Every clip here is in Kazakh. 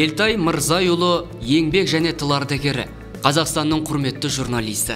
Елтай Мырзайұлы еңбек және тыл ардагері, Қазақстанның құрметті журналисті.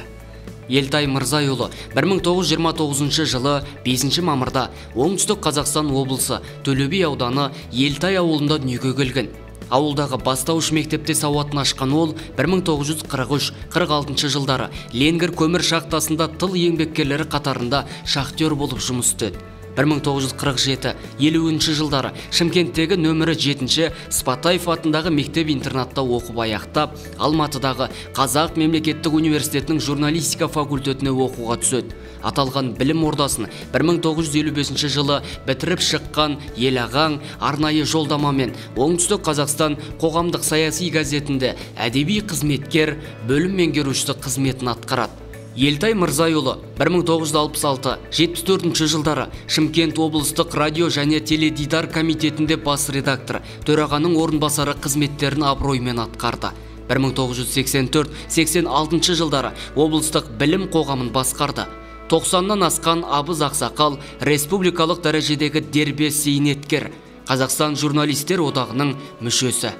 Елтай Мырзайұлы 1929 жылы 5 мамырда Оңтүстік Қазақстан облысы Төле би ауданы Елтай ауылында дүниеге келген. Ауылдағы бастауыш мектепте сауатын ашқан ол 1943-46 жылдары Ленгір көмір шахтасында тыл еңбеккерлері қатарында шахтер болып жұмыс істеді. 1947-50 жылдары Шымкенттегі нөмірі 7-ші Спатаев атындағы мектеп-интернатта оқып аяқтап, Алматыдағы Қазақ мемлекеттік университетінің журналистика факультетіне оқуға түседі. Аталған білім ордасын 1955 жылы бітіріп шыққан Ел ағаң арнайы жолдамамен Оңтүстік Қазақстан қоғамдық саяси газетінде әдеби қызметкер, бөлім меңгерушісі қызметін атқарады. Елтай Мырзайұлы 1966-74 жылдары Шымкент облыстық радио және теледидар комитетінде бас редактор, төрағаның орынбасары қызметтерін абыроймен атқарды. 1984-86 жылдары облыстық білім қоғамын басқарды. 90-нан асқан Абыз Ақсақал республикалық дәрежедегі дербес зейнеткер, Қазақстан журналистер одағының мүшесі.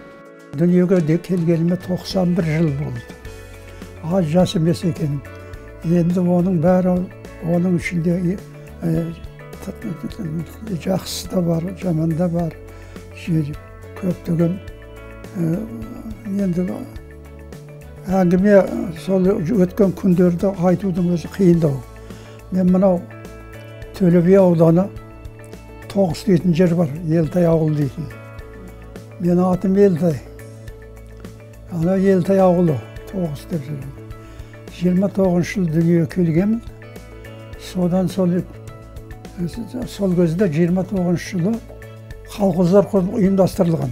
Дүниеге келгеніме 91 жыл болды. Аз жас емес екен. Енді оның бәрі, оның ішінде жақсы да бар, жаман да бар. Көптеген енді әңгіме сол өткен күндерді айтудың өзі қиындау. Мен мынау Төле би ауданы Тоғыс дейтін жер бар, Елтай ауылы дейтін. Мен атым Елтай. Ана Елтай ауылы, Тоғыс деп жүрген. 29 жыл дүние келгенмін. Содан сол кезде 29 жылы колхоздар ұйымдастырылған.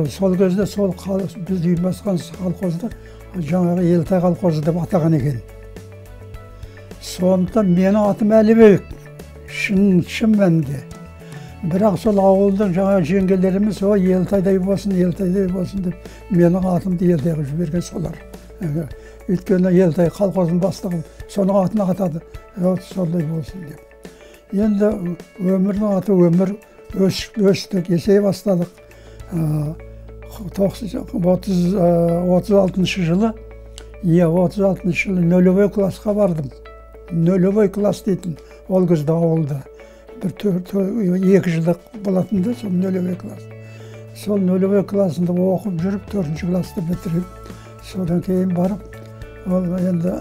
Сол кезде сол біз ұйымдасқан колхозды жаңағы Елтай колхозы деп атаған екен. Сондықтан менің атым Әлібек. Шын мәнінде. Бірақ сол ауылдың жаңа жеңгелеріміз Елтайдай болсын деп менің атымды Елтайға жіберген солар. Өйткені Елтай колхозын бастығы соның атын атады. Солай болсын деп. Енді өмірдің аты өмір, өстік, есей бастадық. 36 жылы, 36 жылы нөлевой классқа бардым. Нөлевой класс дейтін ол кезде ауылда. 2 жылдық болатынды, сол нөлевой класс. Сол нөлевой классында оқып жүріп, 4 классты бітіріп, содан кейін барып, енді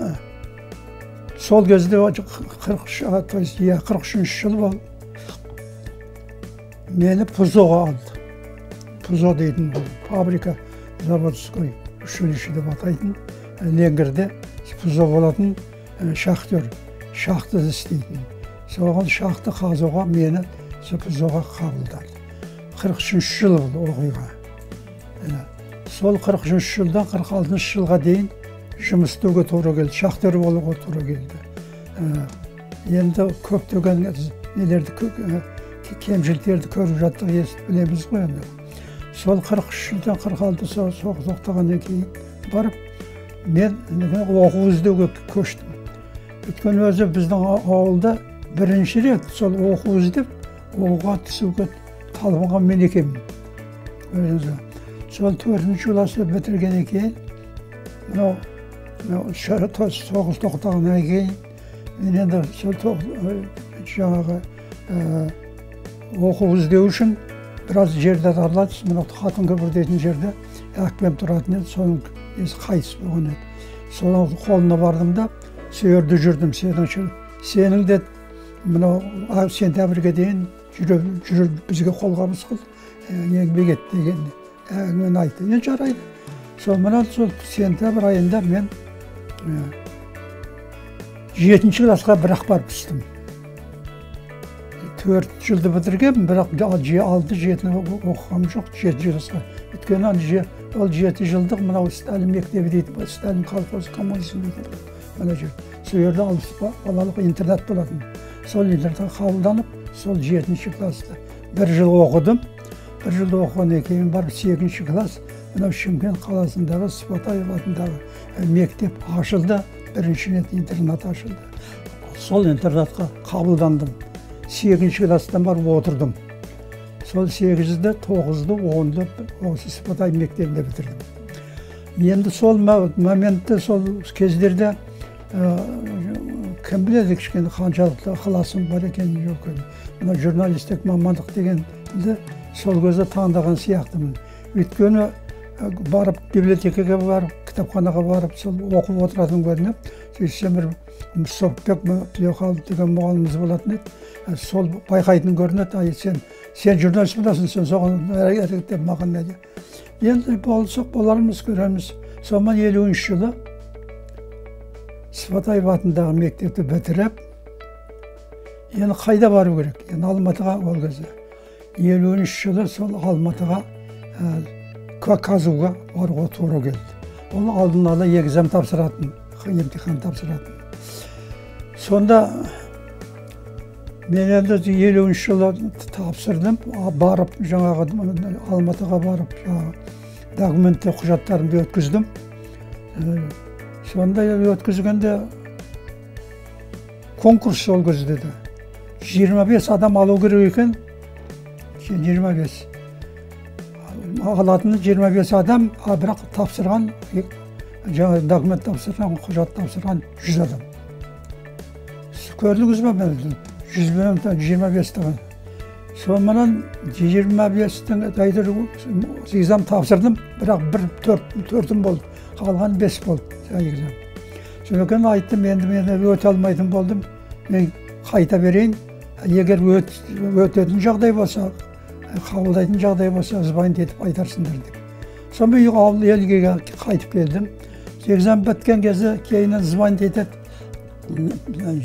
сол кезде 43 жыл болды. Мені Пузоға алды. Пузо дейтін фабрика, заводской училище деп атайтын. Ленгірде Пузо болатын шахтер, шахты істейтін. Соған шахты қазуға мені Пузоға қабылдады. 43 жыл болды оқиға. Сол 43 жылдан 46 жылға дейін жұмыс істеуге тура келді, шахтер болуға тура келді. Енді көптеген нелерді, кемшіліктерді көріп жаттық, естіп білеміз ғой енді. Сол 43 жылдан 46 соғыс тоқтағаннан кейін барып, мен оқу іздеуге көштім. Өйткені өзі біздің ауылда бірінші рет сол оқу іздеп, оқуға түсуге талпынған мен екенмін. Сол 4-ші класты бітіргеннен кейін, соғыс тоқтағаннан кейін, мен енді сол жаңағы оқу іздеу үшін біраз жерді аралады. Қатын көпір дейтін жерде әкпем тұратын еді, соның қайтыс болған еді. Соның қолына бардым да, сөйерді жүрдім. Сенің де сентябрьге дейін жүріп бізге қолғабыс қыл, еңбек ет дегенде. Мен айтты, жарайды. Сонымен сол сентябрь айында мен 7-ші классқа бірақ барып түстім. 4 жылды бітіргенмін, бірақ 6-7 оқығам жоқ, 7 классқа. Өйткені ол 7 жылдық мынау Сталин мектебі дейді, Сталин колхоз коммунизм дейді. Мына жер. Сол жерде балалық интернат болатын. Сол интернатқа қабылданып, сол 7-ші класста 1 жыл оқыдым. 1 жылда оқығаннан кейін барып 8-ші класс мынау Шымкент қаласындағы Сыпатаев атындағы мектеп ашылды. Бірінші рет интернат ашылды. Сол интернатқа қабылдандым. 8-ші класстан барып отырдым. Сол 8-ді, 9-ді, 10-ды осы Сыпатаев мектебінде бітірдім. Енді сол моментте, сол кездерде кім біледі кішкене қаншалықты ықыласым бар екенін жоқ екенін. Мына журналистік мамандық дегенді сол кезде таңдаған сияқтымын. Өйткені барып библиотекаға барып, кітапханаға барып, сол оқып отыратын көрініп, сөйтсем бір Сопбек Тілеуқабыл деген мұғаліміміз болатын еді. Сол байқайтын көрінеді, сен журналист боласың, сен соған әрекеттеп маған не. Енді болсақ болармыз, көреміз. Сонымен 50-ші жылы Сыпатаев атындағы мектепті бітіріп, енді қайда бару керек? Енді Алматыға ол кезде. 50-ші жылы сол Алматыға КАЗУ-ға баруға тура келді. Ол алдын ала экзамен тапсыратын, емтихан тапсыратын. Сонда мен енді 50-ші жылы тапсырдым, барып, жаңағы Алматыға барып, документті құжаттарымды өткіздім. Сонда өткізгенде конкурс сол кезде 25 адам алу керек екен. 25. Алатыны 25 адам, бірақ тапсырған, жаңа документ тапсырған, құжат тапсырған 100 адам. Көрдіңіз бе мен? 100 бен 25 таған. Сонымен 25-тің экзамен тапсырдым, бірақ 4-ім болды, қалған 5 болды экзамен. Содан айттым, енді мен өте алмайтын болдым, мен қайта берейін, егер өтетін жағдай болса, қабылдайтын жағдай болса, звонить етіп айтарсыңдар деп. Сонымен ауыл елге қайтып келдім. Экзамен біткен кезде кейіннен звонить етеді,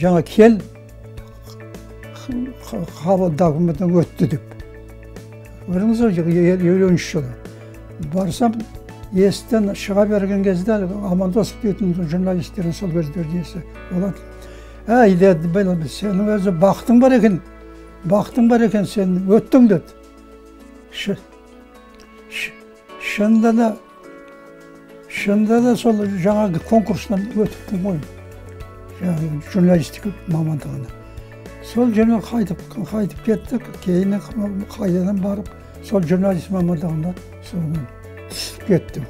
жаңа кел, қабыл документің өтті деп. Көріңіз, 50-ші жылы. Барсам, есіктен шыға берген кезде Амандосов дейтін журналистердің сол кездерде есі болады. Деді, сенің өзі бақытың бар екен, сен өттің деді. Шынында да сол жаңағы конкурстан өтіптің ғой, журналистика мамандығына. Сол жеріне қайтып кеттік, кейін қайдадан барып, сол журналист мамандығына түсіп кеттім.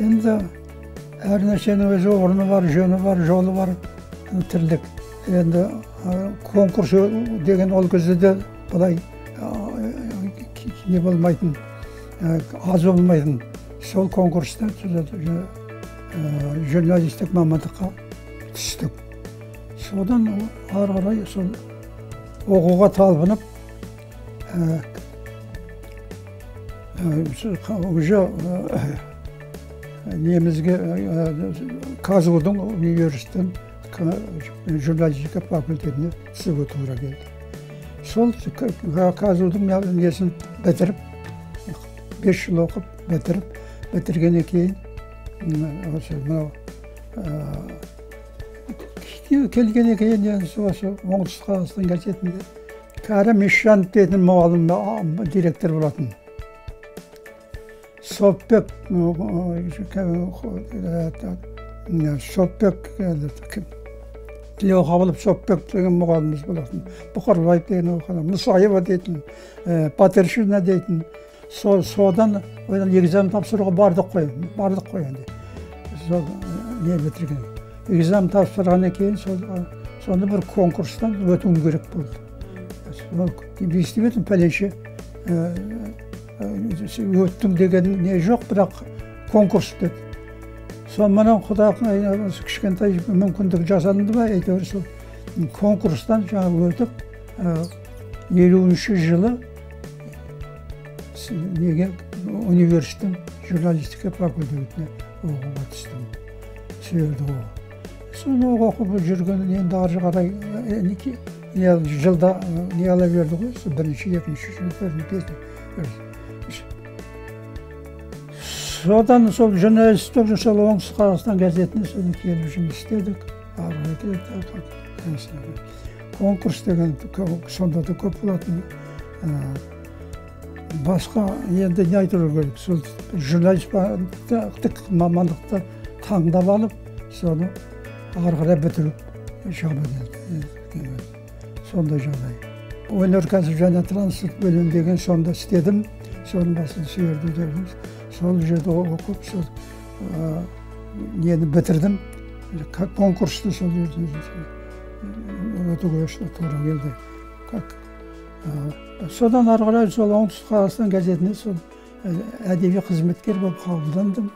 Енді әр нәрсенің өзі орны бар, жөні бар, жолы бар, тірлік. Енді конкурс деген ол кезде де бұлай не болмайтын, аз болмайтын. Сол конкурста журналистік мамандыққа түстік. Содан ары қарай сол оқуға талпынып, уже немізге КАЗУ-дың университетін журналистика факультетіне түсуге тура келді. Сол КАЗУ-дың несін бітіріп, 5 жыл оқып бітіргеннен кейін келгеннен кейін осы оңтүстік қазақстан газетінде Кәрім Ишанов дейтін мұғалім директор болатын. Сопбек Тілеуқабыл Сопбек деген мұғаліміміз болатын. Бұқарбаев деген оқыған, Мұсаева дейтін, Батыршина дейтін. Содан экзамен тапсыруға бардық қой енді. Сол не бітірген. Экзамен тапсырғаннан кейін сонда бір конкурстан өтуім керек болды. Естіп пәленше өттің деген не жоқ, бірақ конкурс деді. Сонымен Құда кішкентай мүмкіндік жасалынды ба, әйтеуір сол конкурстан жаңа өтіп 50-ші жылы неге университеттің журналистика факультетіне оқуға түстім. Сүйерді оқу. Соны оқып жүргенін енді ары қарай жылда не ала берді ғой, бірінші, екінші, үшінші. Содан сол журналистік сол Оңтүстік Қазақстан газетіне келіп жұмыс істедік. Конкурс деген сонда да көп болатын. Басқа енді не айтыру керек, сол журналистік мамандықты таңдап алып, соны ары қарай бітіріп жаба келді. Сондай жағдай. Өнеркәсіп және транспорт бөлімі деген сонда істедім. Соның басын сүйерді дедіңіз. Сол жерде оқып, сол нені бітірдім. Конкурсты сол жерде өтуге тура келді. Содан ары қарай сол Оңтүстік Қазақстан газетіне сол әдеби қызметкер болып қабылдандым.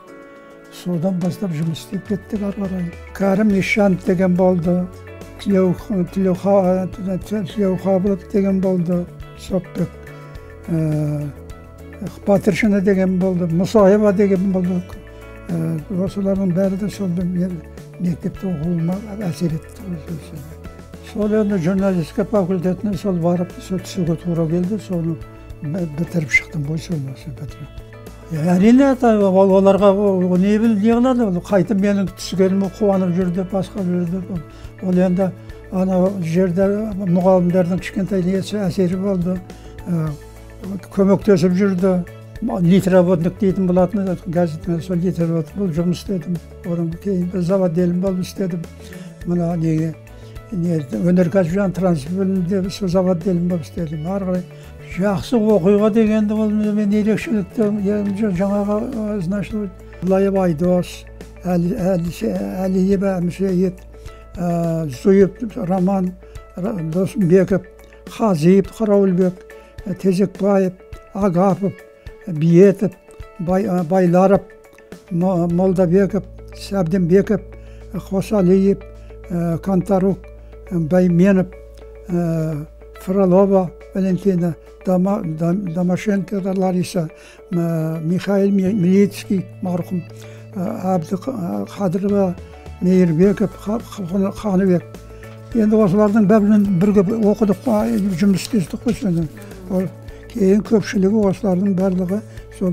Содан бастап жұмыс істеп кеттік ары қарай. Кәрім Ишанов деген болды, Тілеуқабылов деген болды, Сопбек Батыршина деген болды, Мұсаева деген болды. Осылардың бәрі де сол мектепте оқуыма әсер етті. Сол енді журналистика факультетіне сол барып түсуге тура келді, соны бітіріп шықтым ғой соны. Әрине, оларға не қылады, қайтып менің түскеніме қуанып жүрді, басқа жүрді. Ол енді жерде мұғалімдердің кішкентай әсері болды, көмектесіп жүрді. Литработник дейтін болатын, газетмен сол литработник болып жұмыс істедім. Одан кейін заводделім болып істедім. Мына неге өнеркәсіп және транспорт бөлімінде сол заводделім болып істедім. Ары қарай жақсы оқиға дегенді ол мен ерекшелікті жаңағы значит Лаев Айдос, Әлиев Әмшейет, Зуев Роман, Досымбеков, Хазиев Қарауылбек, Тезекбаев, Агапов, Биетов, Байларов, Молдабеков, Сәбденбеков, Хосалиев, Кантарук, Байменов, Фролова Валентина, Домашенко Лариса, Михаил Милицкий, марқұм, Қадырова, Мейірбеков, Қаныбек. Енді осылардың бәрімен бірге оқыдық, жұмыс істестік қой. Кейін көпшілігі осылардың барлығы сол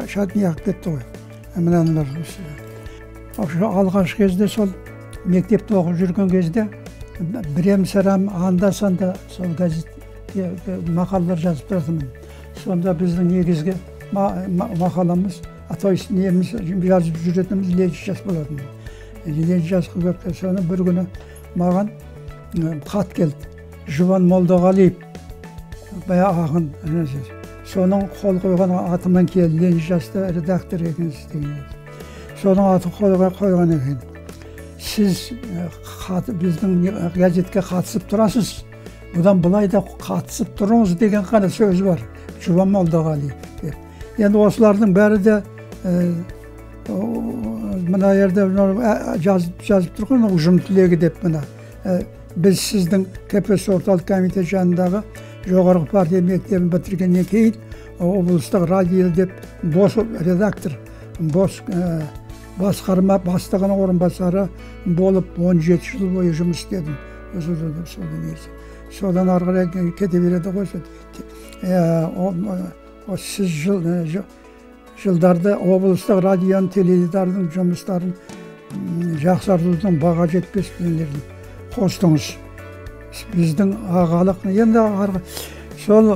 шатни ақ кетті ғой. Мынаның алғаш кезде сол мектепте оқып жүрген кезде бірем-сарам анда-санда сол газетке мақалалар жазып тұратынмын. Сонда біздің негізгі мақаламыз, неміз жазып жүретініміз Ленин жас болатын. Ленин жасқа көпті. Соны бір күні маған хат келді. Жұбан Молдағалиев, бая ақын. Соның қол қойған атымен келді. Ленин жаста редактор екенсіз деген. Соның аты қойған екен. Сіз біздің газетке қатысып тұрасыз. Бұдан былай да қатысып тұрыңыз деген қана сөз бар. Жұбан Молдағалиев. Енді осылардың бәрі де мына жерде жазып тұрған ұжым тілегі деп мына. Біз сіздің КПСС орталық комитет жанындағы жоғарғы партия мектебін бітіргеннен кейін облыстық радио деп бос редактор, бос басқарма бастығының орынбасары болып 17 жыл бойы жұмыс істедім. Содан ары қарай кете береді ғой. Сіз жылдарда облыстық радионың, теледидардың жұмыстарын жақсартудың баға жетпес білімдерін қостыңыз. Біздің ағалық, енді сол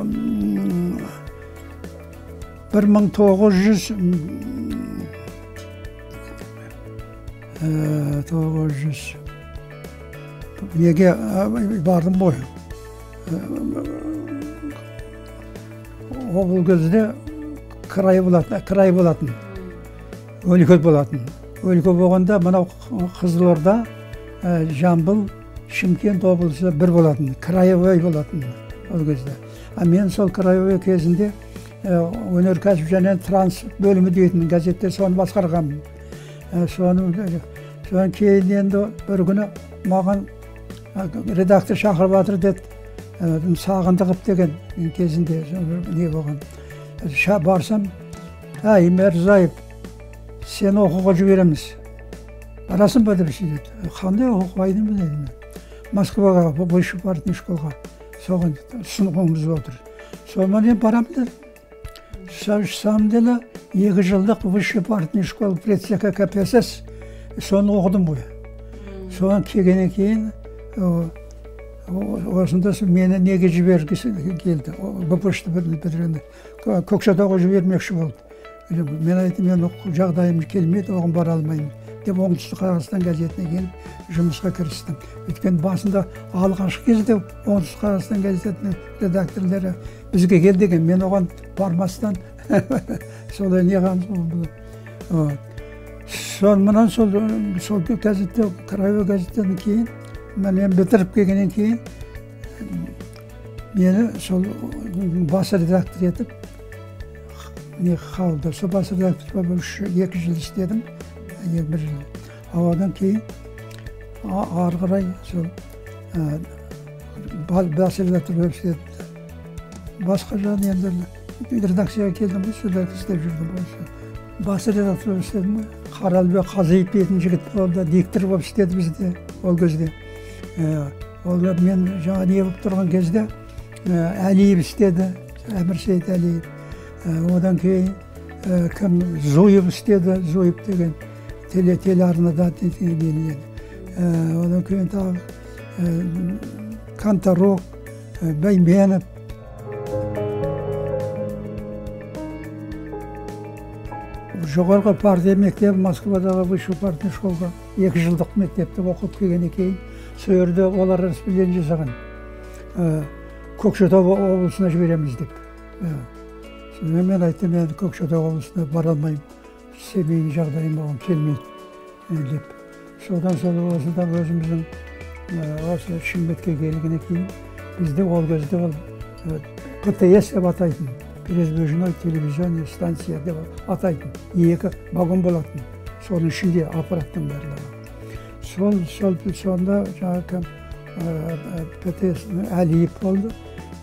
1900 неге бардым ғой. Ол кезде край болатын, өлкө болатын. Өлкө болғанда мынау Қызылорда, Жамбыл, Шымкент облысы бір болатын, краевой болатын ол кезде. Мен сол краевой кезінде өнеркәсіп және транспорт бөлімі дейтін газетте соны басқарғанмын. Соны кейін енді бір күні маған редактор шақырып жатыр деді. Сағындықов деген кезінде не болған. барсам, әй Мәрзаев, сені оқуға жібереміз. Барасың ба деп сөйтеді. Қандай оқымайды ма дедім. Москваға, высший партный школға. Соған сыныбымыз отыр. Сонымен мен барамын дедім. Самом деле, 2 жылдық высший партный школ предсека КПСС. Соны оқыдым ғой. Соған келгеннен кейін, осында мені неге жібергісі келді. БПШ-ті бітіргенде. Көкшетауға жібермекші болды. Мен айттым, мен жағдайым келмейді, оған бара алмаймын. Деп Оңтүстік Қазақстан газетіне келіп жұмысқа кірістім. Өйткені басында алғашқы кезде Оңтүстік Қазақстан газетінің редакторлары бізге кел деген, мен оған бармастан солай неғамыз болды. Сонымен сол газетте, Краевой газеттен кейін, мен бітіріп келгеннен кейін, мені сол бас редактор етіп, қалды. Сол бас редактор 2 жыл істедім. 1 жыл. Одан кейін ары қарай сол бас редактор болып істедім. Басқа жағын енді редакцияға келдім ғой, сол істеп жүрдім. Бас редактор болып істедім. Қаралбек Қазиев дейтін жігіт болды, диктор болып істеді бізде ол кезде. Ол мен жаңа не болып тұрған кезде Әлиев істеді, Әмірсейіт Әлиев. Одан кейін кім Зуев істеді, Зуев деген телеарнада деген. Одан кейін тағы Канторок, Бәйменов. Жоғарғы партия мектебі Москвадағы высший партия школға 2 жылдық мектепте оқып келгеннен кейін, сол жерде олар распределение жасаған. Көкшетау облысына жібереміз деп. Мен айттым, мен Көкшетау облысына бара алмаймын. Семейдің жағдайым оған келмейді деп. Содан осыдан өзіміздің осы Шымкентке келгеннен кейін, бізде ол кезде ПТС деп атайтын. Передвижной телевизионный станция деп атайтын. 2 вагон болатын. Соның ішінде аппараттың барлығы. Сонда жаңағы ПТС Әлиев болды.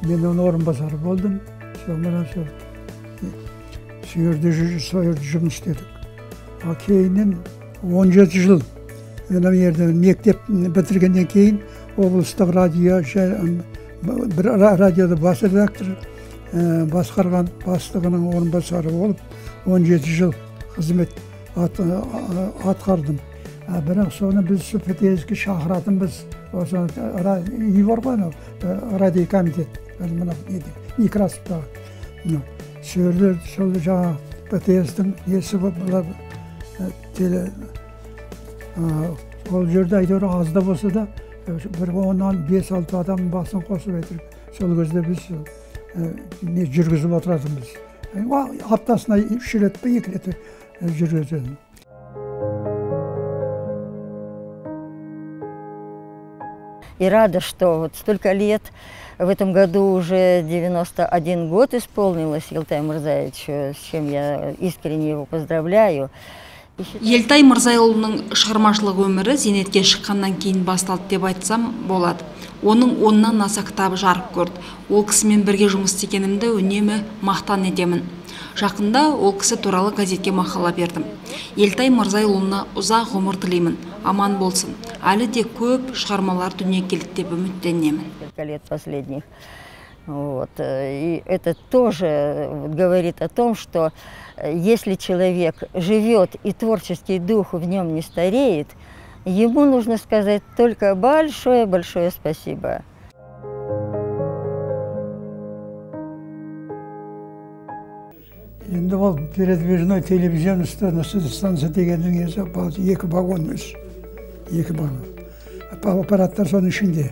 Мен оның орынбасары болдым. Сонымен сойырды жұмыс істедік. Кейіннен 17 жыл мектеп бітіргеннен кейін облыстық радиода бас редактор басқарған бастығының орынбасары болып 17 жыл қызмет атқардым. Бірақ соны біз ПТС-ге шақыратынбыз. Үй бар ғой, радио комитет. Некрасовтағы. Сол жаңа ПТС-дің несі болып, ол жерде әйтеуір аз да болса да, бір 10-5-6 адам басын қосып әйтеуір. Сол кезде біз жүргізіп отыратынбыз. Аптасына 3 рет пе 2 рет жүргіземін. И рада, что вот столько лет, в этом году уже 91 год исполнилось Елтай Мырзаевичу, с чем я искренне его поздравляю. Елтай Мырзайұлының шығармашылық өмірі зейнетке шыққаннан кейін басталды деп айтсам болады. Оның 10-нан аса кітабы жарық көрді. Ол кісімен бірге жұмыс істегенімді үнемі мақтан етемін. Жақында ол кісі туралы газетке мақала бердім. Елтай Мырзайұлына ұзақ ғұмыр тілеймін, аман болсын. Әлі де көп шығармалар дүниеге келді деп үміттенемін. Лет последних. И это тоже говорит о том, что если человек живет и творческий дух в нем не стареет, ему нужно сказать только большое-большое спасибо. Енді ол передвижной телевизионный станция дегеннің есі 2 вагон өз. 2 вагон. Аппараттар соның ішінде.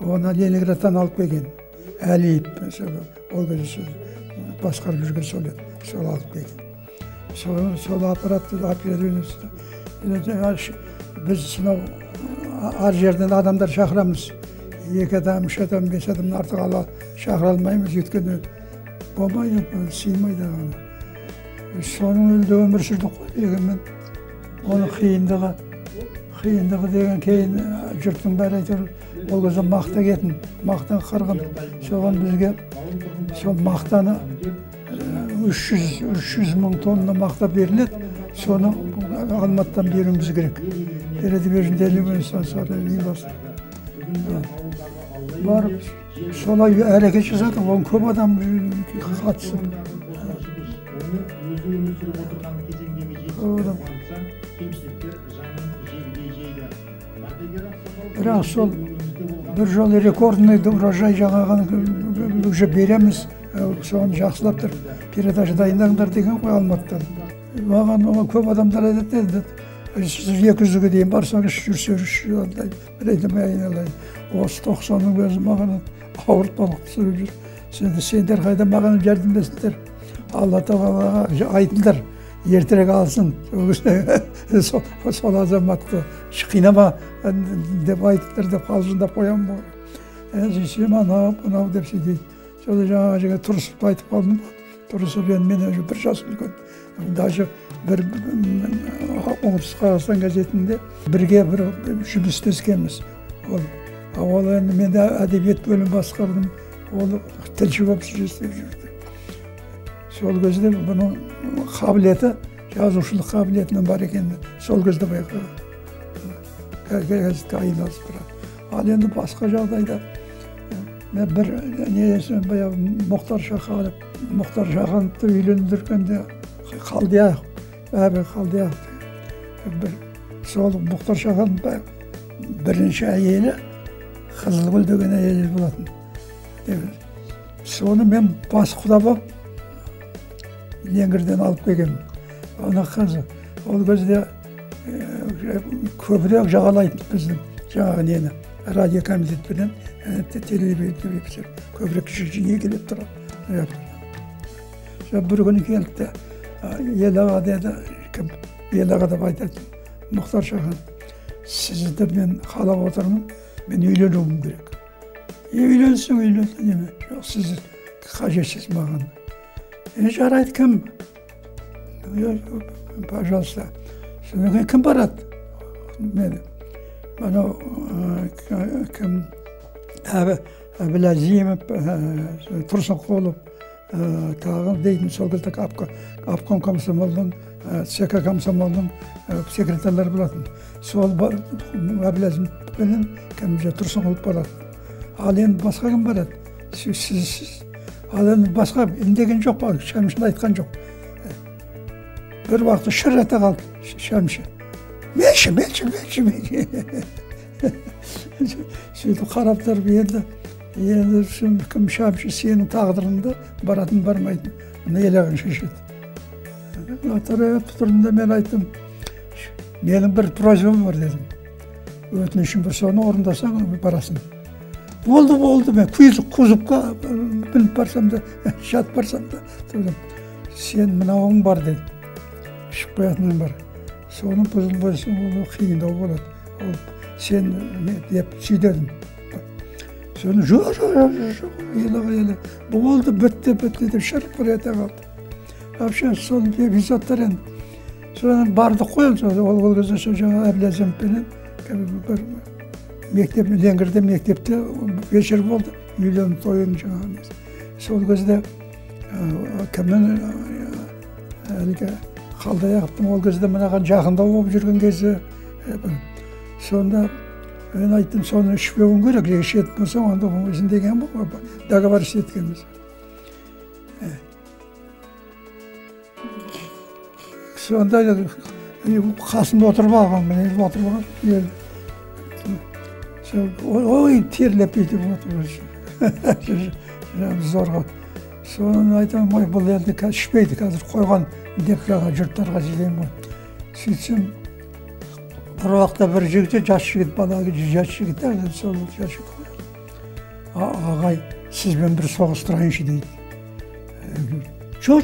Оны Ленинградтан алып келген. Әлиев, ол кезде басқарып жүрген сол алып келген. Сол аппаратты біз сынау ар жерден адамдар шақырамыз. 2 адам, 3 адам, 5 адамның артық ала шақыра алмаймыз, өйткені болмайды, сыймайды. Соның өлді өмір сүрдік қой дегенмен, оның қиындығы деген кейін жұрттың бәрі айтыр, ол кезде мақта кетін, мақтан қырғын. Соған бізге сол мақтаны 300 мың тонна мақта беріледі, соны Алматыдан беруіміз керек. Береді берінделі барып, солай әрекет жасады, оны көп адам қатысып. Бірақ сол бір жол рекордный урожай жаңағын уже береміз, соны жақсылап тұр, передача дайындаңдар деген ғой Алматыдан. Маған көп адамдар айтады, сіз 200-ге дейін барсаңыз жүрсеңіз, бір айдамай айналайын. Осы 90-ның өзі маған ауыртпалық түсіріп жүр. Сендер қайда маған жәрдемдесіңдер, Алла тағалаға айтыңдар, ертерек алсын. Сол азаматты қинама деп айтыңдар деп қалжыңдап қоямын ғой. Сен анау деп сөйтейді. Соны жаңа Тұрысып айтып қалдым. Тұрысып мен уже бір жас үлкен. Даже бір Оңтүстік Қазақстан газетінде бірге бір жұмыс істескенбіз. Ол енді мен әдебиет бөлім басқардым. Ол тілші болып істеп жүрді. Сол кезде бұның қабілеті, жазушылық қабілетінің бар екенін сол кезде байқадым. Газетке айналысып тұрады. Ал енді басқа жағдайда мен бір несін баяғы Мұхтар Шахановты үйлендіргенде Қалдияқов, Әбі Қалдияқов. Сол Мұхтар Шаханов бірінші әйелі Қызылгүл деген әйелі болатын. Соны мен бас құда болып Леңгірден алып келгенмін. Ана қызы. Ол кезде көбірек жағалайтын біздің жаңағы нені. Радио комитетпенен телевизия көбірек жиі келіп тұрады. Бір күні келді. Ел-аға деді, кім? Ел-аға деп айтады. Мұхтар Шахан, сізді мен қалап отырмын, мен үйленуім керек. Үйленсің, неме? Жоқ, сіз қажетсіз маған. Жарайды, кім? Пожалуйста. Содан кім барады? Мен. Анау кім? Әбіләзимов, Тұрсынқұлов, тағы дейтін сол кезде обком комсомолдың, ЦК комсомолдың секретарлары болатын. Сол Әбіләзимов пенен кім Тұрсынқұлов барады. Ал енді басқа кім барады? Сіз. Ал енді басқа үндеген жоқ, Шәмшін айтқан жоқ. Bir vakti şırrata kaldı Şemşe. Meşe. Söyledi karaplar bir yerde. Yerde şimdi kim Şemşe senin tağdırında baratın barmaydın. Bunu eleğin şaşırdı. Ataraya tutturduğunda ben aytım. Benim bir projem var dedim. Ötünüşüm bir sonra orundasan barasın. Oldu ben kuzupka bilip barsam da şat barsam da dedim. Sen mınavın var dedim. Şıkbayatının var. Sonun bozulması onu kıyında болады. Sen deyip söyledim. Sonra жоқ, елі. Bu oldu, bitti деп şarkı buraya kaldı. Вообще сол эпизодтар енді. Sonra барды қойылды. Ол кезде жаңа Әбіләзімовпенен бір мектеп Леңгірде мектепте вечер болды. Үйлену тойын жаңағы. Сол кезде кімнен әлгі Қалдаяқовтың ол кезде мынаған жақындау болып жүрген кезде сонда мен айттым, соны ішпеуім керек, ішетін болсаң, онда өзін деген бұл, договор істеткенбіз. Сонда қасында отырып алған, мен отырып алған. Ой, терлеп бүйтіп отырып зорға. Соны айтам, бұл елді ішпейді, қазір қойған деп жаңа жұрттарға жидейм ғой. Сөйтсем, бір уақытта бір жігіт, жас жігіт, бала жас жігіт, сол жас жігіт қояды. Ағай, сізбен бір соғыстырайыншы дейді. Жоқ,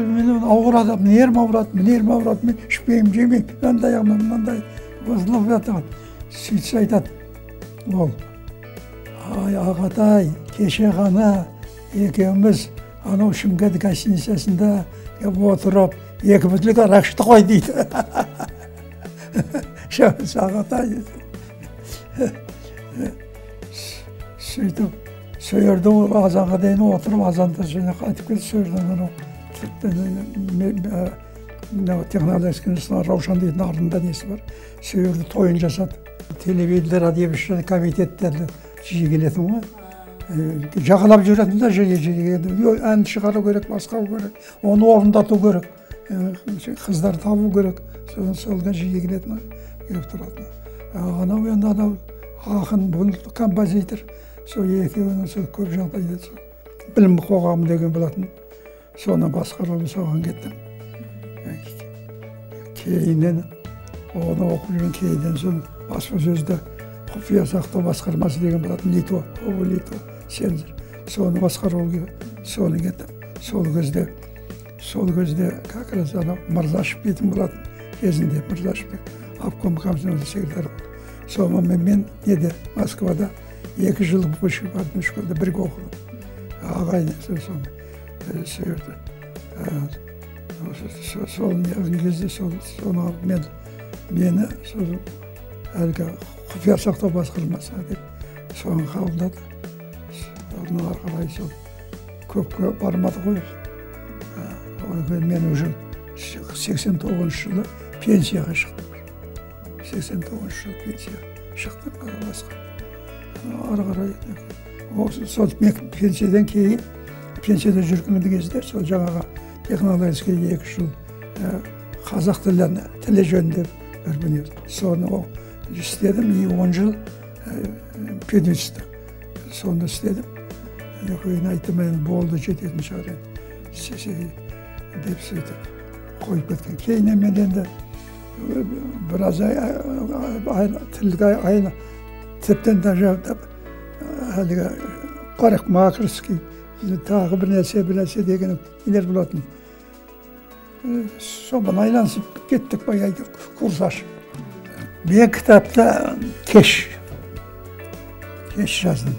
мен ауыр адам, нерім ауырады, мен ішпеймін, жемеймін, мынандай, бұзылып жатқан. Сөйтсе айтады, ол, ай, ағатай, кеше ғана екеуміз анау Шымкент гостиницасында отырып, екі бөтелке арақ ішті ғой дейді. Ағатай дейді. Сөйтіп, сөйерді азанға дейін отырып, азанда және қайтып келді, сөйерден анау технологиясының Раушан дейтін артында несі бар. Сол жерде тойын жасады. Телевизор, радиовещательный комитеттерді жиі келетін ғой. Жағалап жүретін де жиі ән шығару керек, басқару керек, оны орындату керек, қыздар табу керек. Солға жиі келетін келіп тұратын. Анау енді анау ақын, бұл композитор, сол екеуінің сол көп жағдайда білім қоғамы деген болатын. Соны басқаруды соған кеттім. Кейіннен оны оқып жүрген кейіннен соң баспасөзде құпия сақтау басқармасы деген болатын, Литва, Сензор. Соны басқаруға соны кеттім. Сол кезде как раз анау Мырзашев дейтін болатын. Кезінде Мырзашев обком комсомол секретары болды. Соны мен Москвада 2 жыл бардың школда бірге оқыдым. Ағайын соны сөйірді. Сол неғын кезде соны мені әлгі құпия сақтау басқармасы деп соны қабылдады. Соны арқалай сол көпке бармады ғой. Мен уже 89 жылы пенсияға шықтым. 89 жылы пенсияға шықтым басқа. Ары қарай сол пенсиядан кейін пенсияда жүрген кезде сол жаңағы технологический 2 жыл қазақ тілі жөнінде бір соны істедім. 10 жыл педагогта соны істедім. Кейін айттым, болды жететін шығар деп сөйтіп қойып кеткен. Кейіннен мен енді біраз тілге тіптен дажавдап әлгі парикмахерский тағы бір нәрсе деген нелер болатын. Соған айланысып кеттік баяғы курс ашып. Мен кітапта кеш жаздым.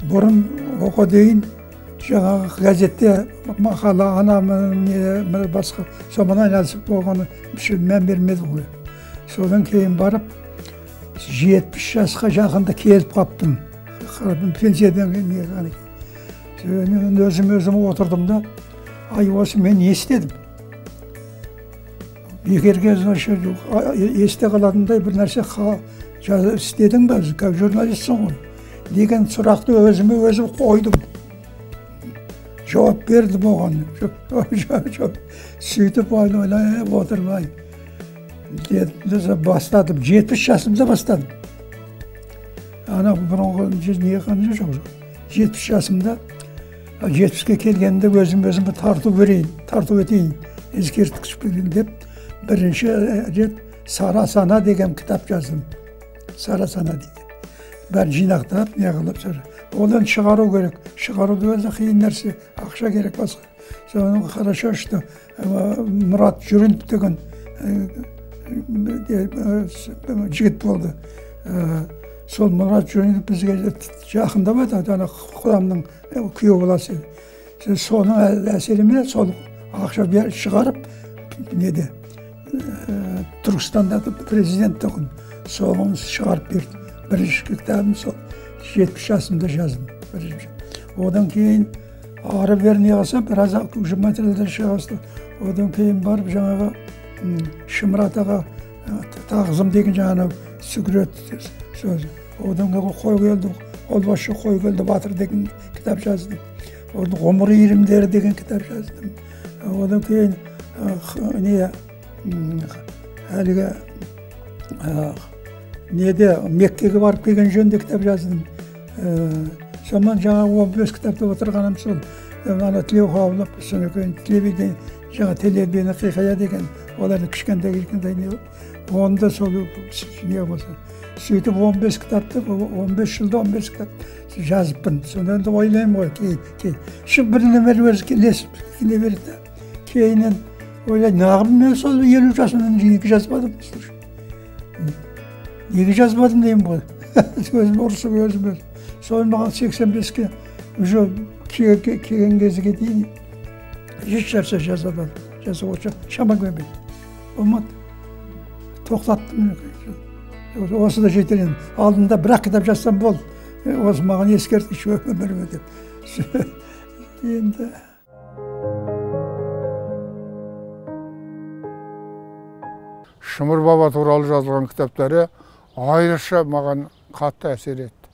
Бұрын оқы дейін жаңағы газетте мақала анамын басқа соған айналысып болғаны мән бермеді ғой. Содан кейін барып 70 жасқа жақында келіп қаптым. Пенсиядан кейін өзім отырдым да, осы мен не істедім? Бекерге есте қалатындай бір нәрсе істедің бе, журналистсің ғой деген сұрақты өзім қойдым. Жауап бердім оған. Сөйтіп ойлап отырмай. Бастадым, 70 жасымда бастадым. Ана бұрынғы не қанша жоқ. 70 жасымда, 70-ке келгенде өзім тарту етейін, ескерткіш берейін деп, бірінші рет Сара сана деген кітап жаздым. Сара сана деген. Бәрін жинақтап, не қылып сара. Одан шығару керек. Шығаруды өзі қиын нәрсе, ақша керек басқа. Соны хорошо, что Мұрат Жүрінов деген жігіт болды. Сол Мұрат Жүрінов бізге жақында беді, құдамның күйеуі баласы. Соның әсерімен сол ақша шығарып, Түркістанда президент тұғын соғын шығарып берді. Бірінші кітабын сол 70 жасымда жаздым. Одан кейін ары беріне қалсам, біраз материалдар шығасты. Одан кейін барып жаңағы Шымыратаға тағзым деген жаңағы сүгірет сөзі. Одан кейін қой келді, қолбасшы қой келді, батыр деген кітап жаздым. Одан ғұмыр иірімдері деген кітап жаздым. Одан кейін әлгі Меккеге барып келген жөнінде кітап жаздым. Сонан жаңа 15 кітапта отырғаным сол. Ана тілеу қабылып, соны кейін телевидение, жаңа телевидение хикая деген, оларды кішкентай не болды. Онда сол не болса. Сөйтіп 15 кітапты, 15 жылда 15 кітап жазыппын. Сонда енді ойлаймын ғой, кейін. Шын бір нөмір өзі келе берді. Кейінен ойлаймын, нағым мен сол 50 жасымнан неге жазбадым? Неге жазбадым деймін ғой. Өзім ұрысып өзім. Соны маған 85-ке уже келген кезге дейін еш нәрсе жаза отырша шама көмейді. Болмады. Тоқтаттым. Осы да жетелен. Алдында бір-ақ кітап жазсам болды. Осы маған ескерткіш өміріме деп. Енді Шымыр баба туралы жазылған кітаптары айрықша маған қатты әсер етті.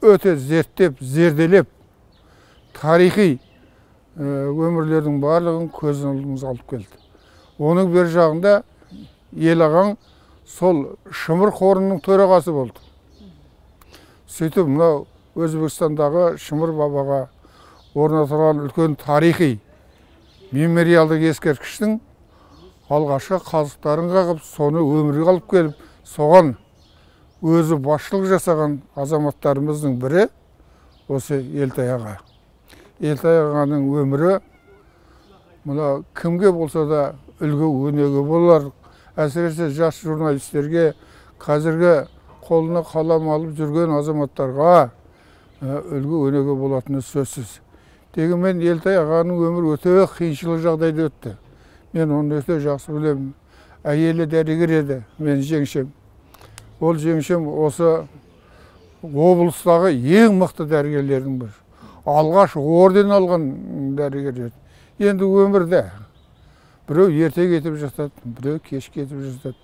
Өте зерттеп, зерделеп, тарихи өмірлердің барлығын көз алдымызға алып келді. Оның бер жағында ел ағаң сол Шымыр қорының төрағасы болды. Сөйтіп, мынау Өзбекстандағы Шымыр бабаға орнатылған үлкен тарихи мемориалдық ескерткіштің алғашқы қазықтарын қағып, соны өмірге алып келіп, соған өзі басшылық жасаған азаматтарымыздың бірі осы Елтай аға. Елтай ағаның өмірі мына кімге болса да үлгі өнеге болар. Әсіресе жас журналистерге, қазіргі қолына қалам алып жүрген азаматтарға үлгі өнеге болатыны сөзсіз. Дегенмен Елтай ағаның өмірі өте қиыншылық жағдайда өтті. Мен оны өте жақсы білемін. Әйелі дәрігер еді, мен жеңшем. Ол жеңшем осы облыстағы ең мықты дәрігерлердің бірі. Алғаш орден алған дәрігер еді. Енді өмірде біреу ерте кетіп жатады, біреу кеш кетіп жатады.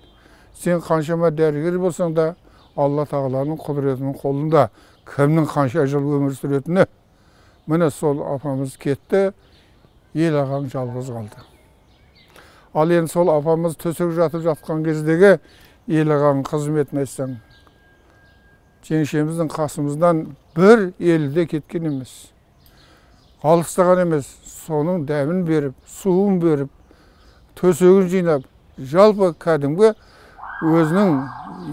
Сен қаншама дәрігер болсаң да, Алла тағаланың құдіретінің қолында кімнің қанша жыл өмір сүретіні. Міне сол апамыз кетті, ел ағаң жалғыз қалды. Ал енді сол апамыз төсек жатып жатқан кездегі ел ағаның қызметін айтсаң, жеңшеміздің қасымыздан бір елде кеткен емес. Алыстаған емес, соның дәмін беріп, суын беріп, төсегін жинап, жалпы кәдімгі өзінің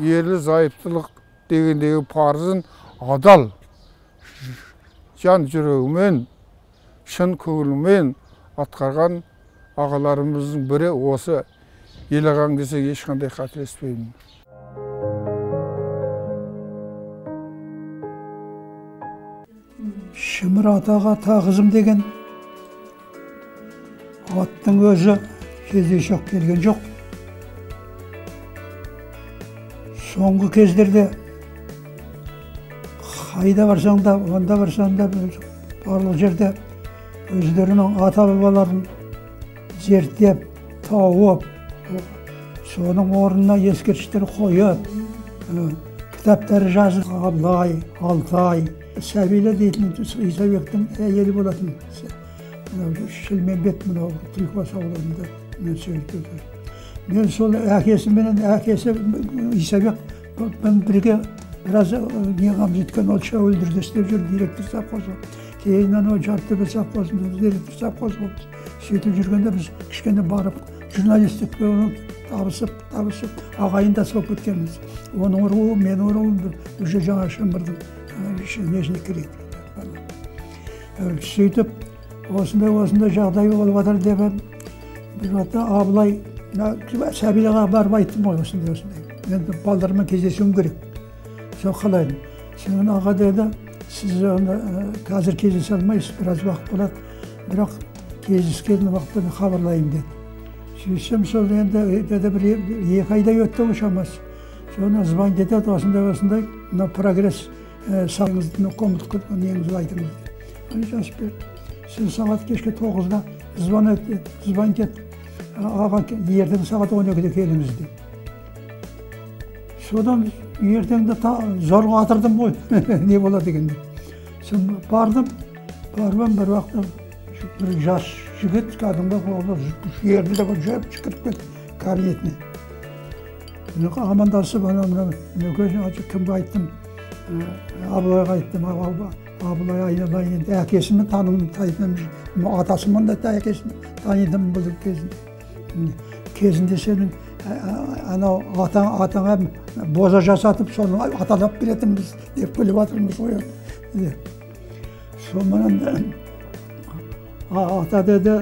ерлі зайыптылық дегендегі парызын адал, жан жүрегімен, шын көңілімен атқарған ағаларымыздың бірі осы ел ағаң десек ешқандай қателеспеймін. Шымыр атаға тағызым деген аттың өзі кездейсоқ келген жоқ. Соңғы кездерде қайда барсаң да, онда барсаң да, барлық жерде өздерінің ата-бабаларын зерттеп, тауып, соның орнына ескерткіштер қойып, кітаптары жазып, Абылай, Алтай, Сәбила дейтін Исабектің әйелі болатын. Шілмембет мынау Түлкібас ауылында мен сөйлетті. Мен сол әкесіменен, әкесі Исабек бірге біраз неғам жеткен ол шәуілдірді істеп жүр, директор совхозы. Кейіннен ол жарты совхозында директор совхоз болды. Сөйтіп жүргенде біз кішкене барып, журналистікке табысып, ағайындас болып кеткенбіз. Оның руы, менің руым уже жаңа Шымырдың несіне кіреді. Сөйтіп, осындай жағдай болып жатыр деп, бір уақытта Абылай, Сәбилаға барып айттым ғой осындай. Енді балдармен кездесуім керек. Сол қалаймын. Сен аға деді, сіз қазір кездесе алмайсыз, біраз уақыт болады, бірақ кездескен уақытта хабарлайын деді. Сөйтсем сол енді бір екі айдай өтті ғой шамасы. Соны звонить етеді, осындай, мына прогресс сағыңызды комнат көрген неңізді айтыңыз деді. Жазып берді. Сіз сағат кешке 9-да звонить ет. Аға ертең сағат 12-де келіңіз деді. Содан ертеңді зорға атырдым ғой, не болады дегенде. Соны бардым, бір уақытта бір жас жігіт кәдімгі жерді де жүріп шықырып кетті кабинетіне. Амандасып, кімге айттым? Абылайға айттым. Абылай айналайын енді әкесімен танымын, атасымен да әкесін таныдым бұл кезінде сенің атаңа боза жасатып, соны аталап беретінбіз деп күліп жатырмыз ғой. Сонымен ата деді,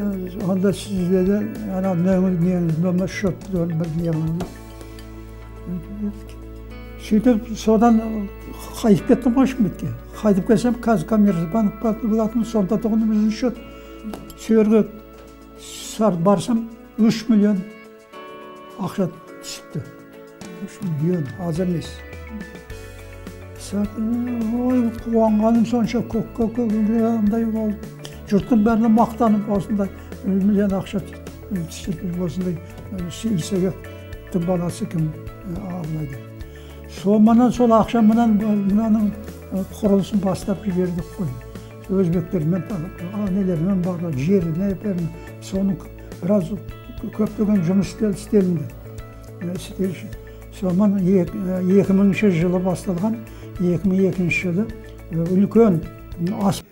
онда сіз деді, нөмір шөп бір неғыңыз. Сөйтіп, содан қайтып кеттім ғой Шымкентке. Қайтып келсем, Казкоммерцбанк болатын, сонда тұғын біздің шөт. Сөйерге барсам, 3 миллион ақша түсіпті. 3 миллион, аз емес. Ой, қуанғаным сонша көк-көк-көк-көк-көк Жұрттың бәріне мақтанып осындай миллион ақша түсіріп осындай сейсегеттің баласы кім алады. Сонан сол ақшаменен мынаның құрылысын бастап жібердік қой. Өзбектермен, нелермен барлап, жеріне, соның біраз көптеген жұмыс істелінді. Сонан 2000 жылы басталған, 2002 жылы үлкен ас.